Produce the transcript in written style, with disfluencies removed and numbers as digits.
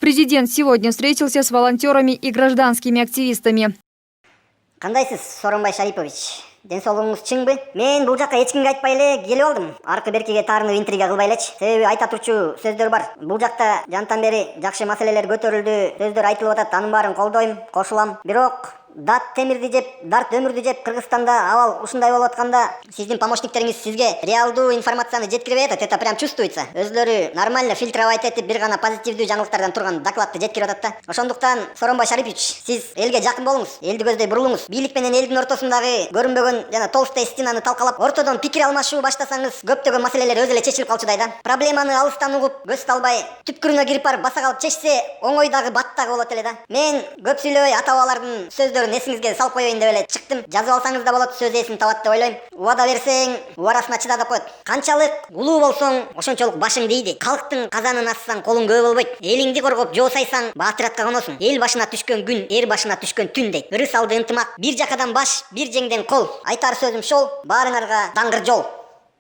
Президент сегодня встретился с волонтерами и гражданскими активистами. Кандайсыз, Сооронбай Шарипович? Ден соолугуңуз чыңбы? Мен бул жакка эч кимге айтпай эле келип алдым. Аркы беркиге таарынып интрига кылбай элечи. Себеби айта турчу сөздөр бар. Бул жакта жантан бери жакшы маселелер көтөрүлдү, сөздөр айтылып атат, анын баарын колдойм, кошулам. Бирок дат темирди жеп, дарт өмүрдү жеп Кыргызстанда абал ушундай болуп атканда, сиздин помощниктериңиз сизге реалдуу информацияны жеткирбей атат. Это прям чувствуется. Өзлөрү нормально фильтровать этип бир гана позитивдүү жаңылыктардан турган докладты жеткирип атат да. Ошондуктан Сооронбай Шарипович, сиз элге жакын болуңуз, элди көздөй бурулуңуз. Бийлик менен элдин ортосундагы көрүнбөгөн жана толстая стенаны талкалап, ортодон пикир алмашуу баштасаңыз, көптөгөн маселелер өзү эле чечилип калчудай да. Проблеманы алыстан угуп, көз талбай, түпкүрүнө кирип барып баса калып чечсе, оңой дагы бат дагы болот эле да. Мен көп сүйлөбөй ата бабалардын сөздөрүн эсиңизге салып коеюн деп эле чыктым. Жазып алсаңыз да болот, сөз эсин табат деп ойлойм. Убада берсең, убарасына чыда деп коет. Канчалык улуу болсоң, ошончолук башың дейди. Калктын казанын ассаң, колуң көө болбойт. Элиңди коргоп жоо сайсаң, баатыратка коносуң. Эл башына түшкөн күн, эр башына түшкөн түн дейт. Ырыс алды ынтымак, бир жакадан баш, бир жеңден кол. Айтар сөзүм шол, баарыңарга даңгыр жол.